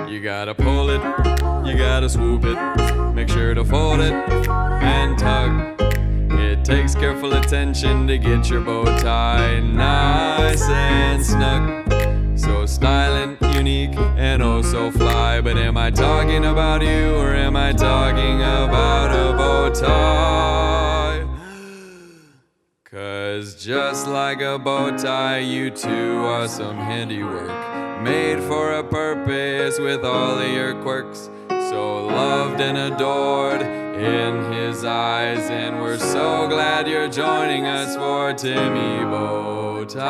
You gotta pull it, you gotta swoop it, make sure to fold it and tug. It takes careful attention to get your bow tie nice and snug. So stylish, unique, and oh so fly. But am I talking about you or am I talking about a bow tie? 'Cause just like a bow tie, you two are some handiwork, made for a purpose with all of your quirks. So loved and adored in his eyes, and we're so glad you're joining us for Timmy Bow Ties.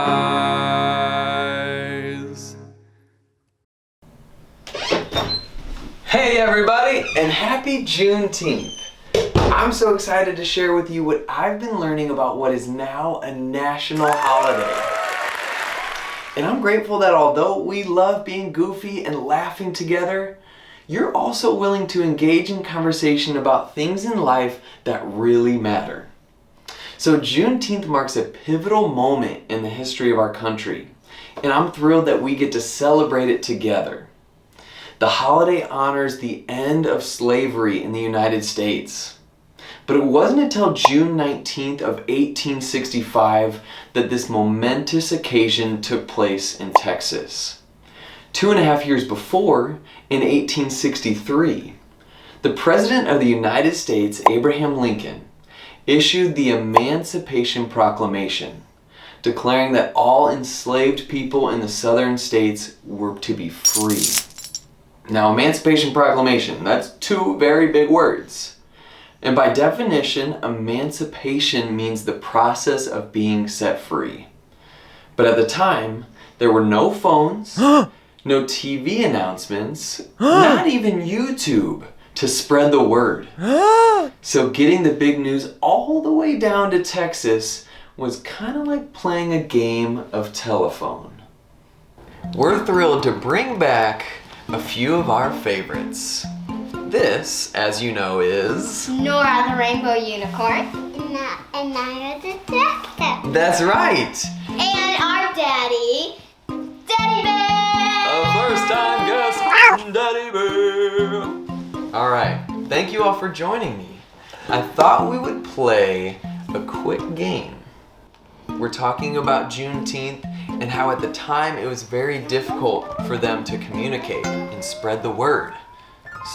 Hey everybody, and happy Juneteenth! I'm so excited to share with you what I've been learning about what is now a national holiday. And I'm grateful that although we love being goofy and laughing together, you're also willing to engage in conversation about things in life that really matter. So Juneteenth marks a pivotal moment in the history of our country, and I'm thrilled that we get to celebrate it together. The holiday honors the end of slavery in the United States. But it wasn't until June 19th of 1865 that this momentous occasion took place in Texas. 2.5 years before, in 1863, the President of the United States, Abraham Lincoln, issued the Emancipation Proclamation, declaring that all enslaved people in the southern states were to be free. Now, Emancipation Proclamation, that's two very big words. And by definition, emancipation means the process of being set free. But at the time, there were no phones, no TV announcements, not even YouTube to spread the word. So getting the big news all the way down to Texas was kind of like playing a game of telephone. We're thrilled to bring back a few of our favorites. This, as you know, is Nora the Rainbow Unicorn. And Naya the Tractor. That's right! And our daddy, Daddy Bear! A first-time guest, Daddy Bear! Alright, thank you all for joining me. I thought we would play a quick game. We're talking about Juneteenth and how at the time it was very difficult for them to communicate and spread the word.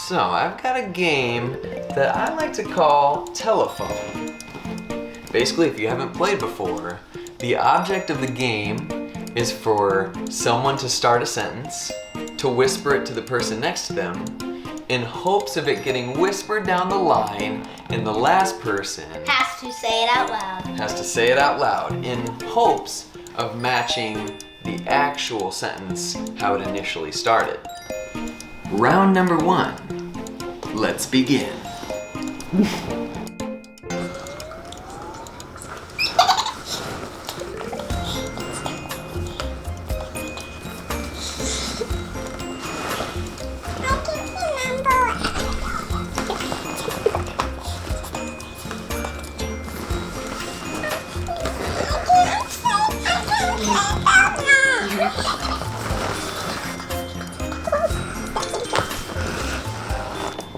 So I've got a game that I like to call telephone. Basically, if you haven't played before, the object of the game is for someone to start a sentence, to whisper it to the person next to them, in hopes of it getting whispered down the line, and the last person Has to say it out loud. has to say it out loud in hopes of matching the actual sentence, how it initially started. Round number 1. Let's begin.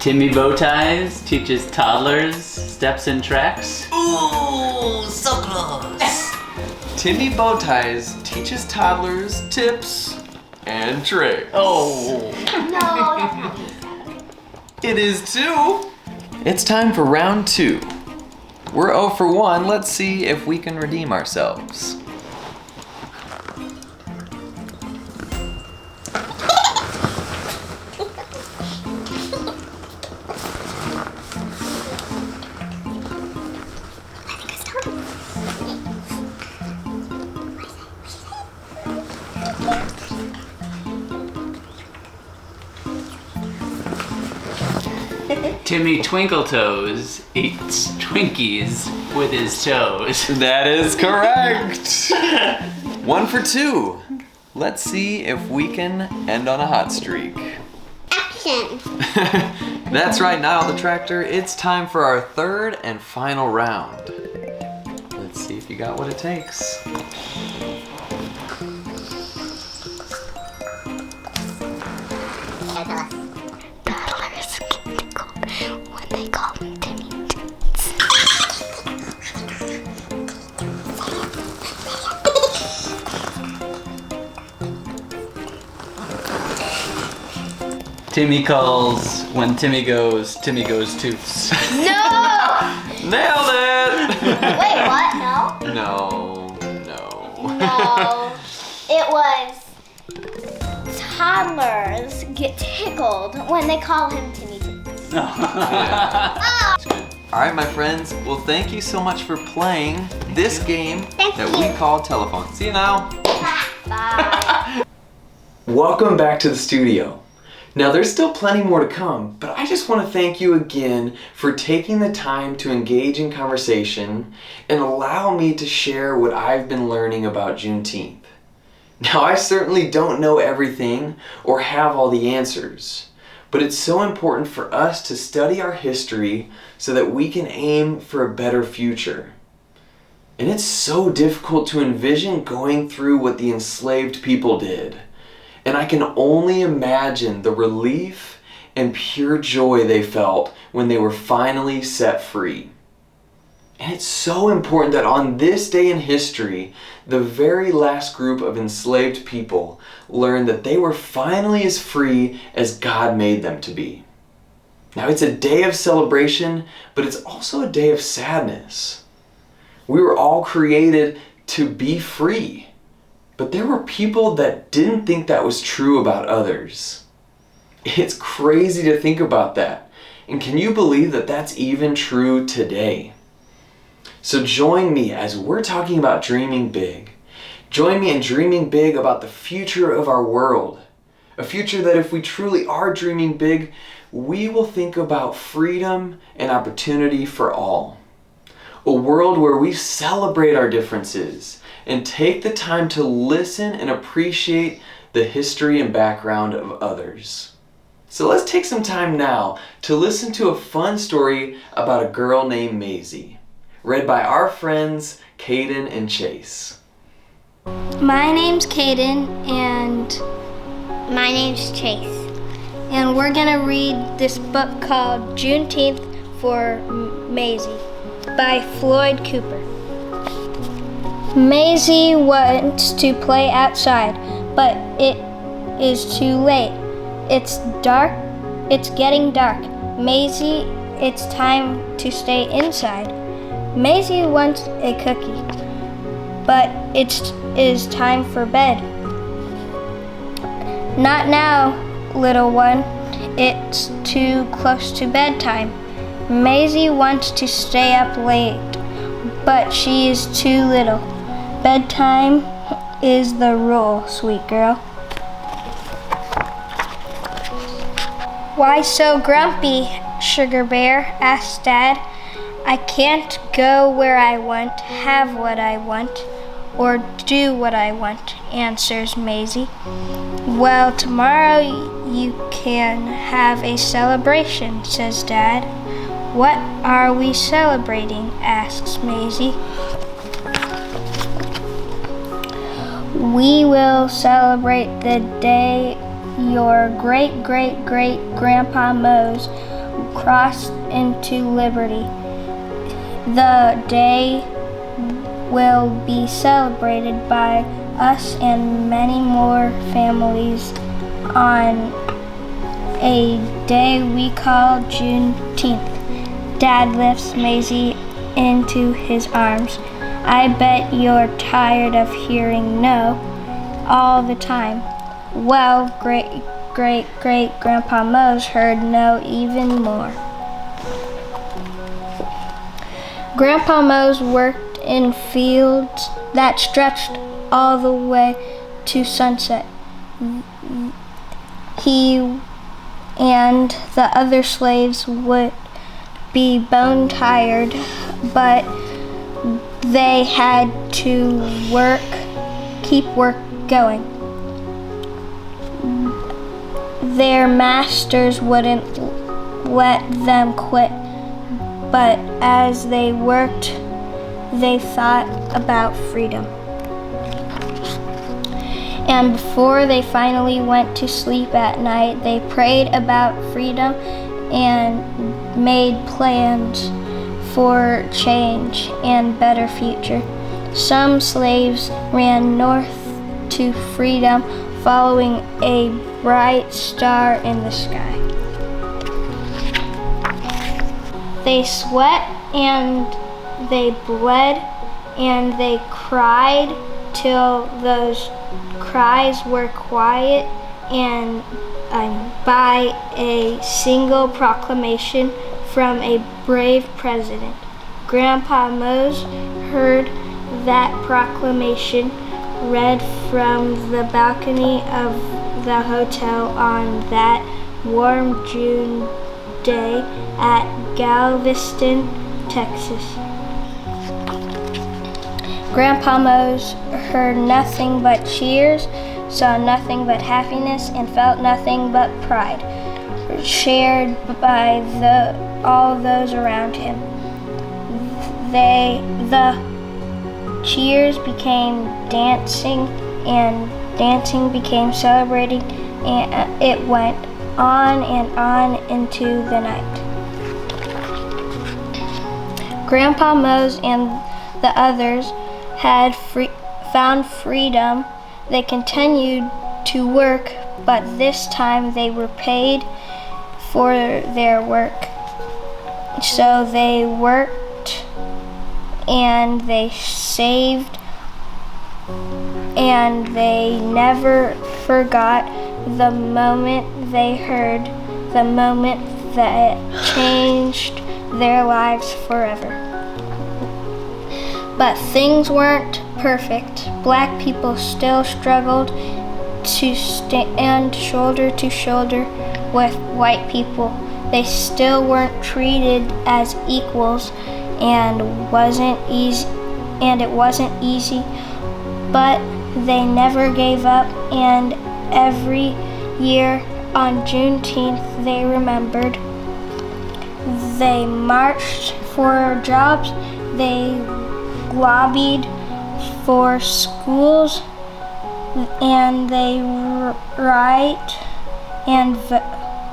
Timmy Bow Ties teaches toddlers steps and tracks. Ooh, so close. Timmy Bow Ties teaches toddlers tips and tricks. Oh. No. It is 2. It's time for round 2. We're 0 for 1. Let's see if we can redeem ourselves. Timmy Twinkletoes eats Twinkies with his toes. That is correct. 1 for 2. Let's see if we can end on a hot streak. Action. That's right, Niall the Tractor. It's time for our 3rd and final round. Let's see if you got what it takes. Okay, tell us. Toddlers get tickled when they call them Timmy. Timmy calls when Timmy goes tooths. No! Nailed it! Wait, what? No? No. No. It was toddlers get tickled when they call him Timmy. Alright, my friends. Well, thank you so much for playing this game Thank that you. we call telephone. See you now. Bye. Welcome back to the studio. Now, there's still plenty more to come, but I just want to thank you again for taking the time to engage in conversation and allow me to share what I've been learning about Juneteenth. Now, I certainly don't know everything or have all the answers, but it's so important for us to study our history so that we can aim for a better future. And it's so difficult to envision going through what the enslaved people did. And I can only imagine the relief and pure joy they felt when they were finally set free. And it's so important that on this day in history, the very last group of enslaved people learned that they were finally as free as God made them to be. Now, it's a day of celebration, but it's also a day of sadness. We were all created to be free. But there were people that didn't think that was true about others. It's crazy to think about that. And can you believe that that's even true today? So join me as we're talking about dreaming big. Join me in dreaming big about the future of our world. A future that if we truly are dreaming big, we will think about freedom and opportunity for all. A world where we celebrate our differences and take the time to listen and appreciate the history and background of others. So let's take some time now to listen to a fun story about a girl named Mazie, read by our friends Caden and Chase. My name's Caden, and My name's Chase. we're gonna read this book called Juneteenth for Mazie by Floyd Cooper. Mazie wants to play outside, but it is too late. It's dark. It's getting dark. Mazie, it's time to stay inside. Mazie wants a cookie, but it is time for bed. Not now, little one. It's too close to bedtime. Mazie wants to stay up late, but she is too little. Bedtime is the rule, sweet girl. Why so grumpy, Sugar Bear? Asked Dad. I can't go where I want, have what I want, or do what I want, answers Mazie. Well, tomorrow you can have a celebration, says Dad. What are we celebrating? Asks Mazie. We will celebrate the day your great-great-great-grandpa Mose crossed into liberty. The day will be celebrated by us and many more families on a day we call Juneteenth. Dad lifts Mazie into his arms. I bet you're tired of hearing no all the time. Well, great-great-great-grandpa Mose heard no even more. Grandpa Mose worked in fields that stretched all the way to sunset. He and the other slaves would be bone tired, but they had to keep work going. Their masters wouldn't let them quit, but as they worked, they thought about freedom. And before they finally went to sleep at night, they prayed about freedom and made plans for change and better future. Some slaves ran north to freedom, following a bright star in the sky. They sweat and they bled and they cried till those cries were quiet and by a single proclamation from a brave president. Grandpa Mose heard that proclamation read from the balcony of the hotel on that warm June day at Galveston, Texas. Grandpa Mose heard nothing but cheers, saw nothing but happiness, and felt nothing but pride, shared by all those around him. The cheers became dancing, and dancing became celebrating, and it went on into the night. Grandpa Mose and the others had found freedom. They continued to work, but this time they were paid for their work. So they worked and they saved, and they never forgot the moment they heard, the moment that changed their lives forever. But things weren't perfect. Black people still struggled to stand shoulder to shoulder with white people. They still weren't treated as equals, and it wasn't easy, but they never gave up, and every year on Juneteenth they remembered. They marched for jobs, they lobbied for schools, and they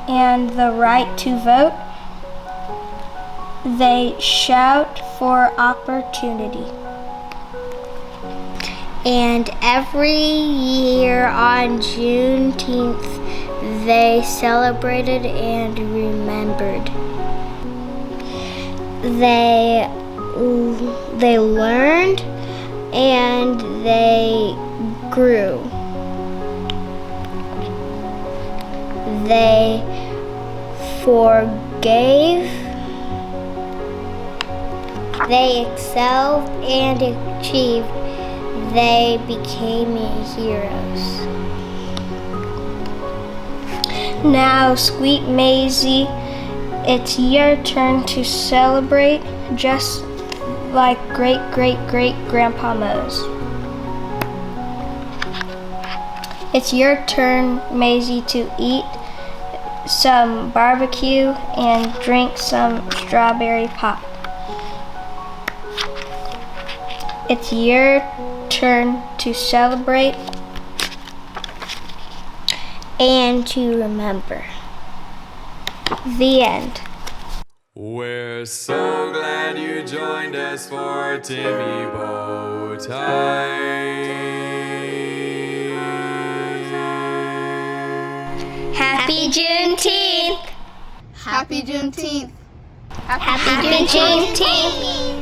and the right to vote. They shout for opportunity. And every year on Juneteenth, they celebrated and remembered. They learned and they grew. They forgave. They excelled and achieved. They became heroes. Now, sweet Mazie, it's your turn to celebrate, just like great-great-great-grandpa Mose. It's your turn, Mazie, to eat some barbecue and drink some strawberry pop. It's your turn to celebrate And to remember. The end. We're so glad you joined us for Timmy Bow Ties. Happy Juneteenth! Happy Juneteenth. Happy Juneteenth!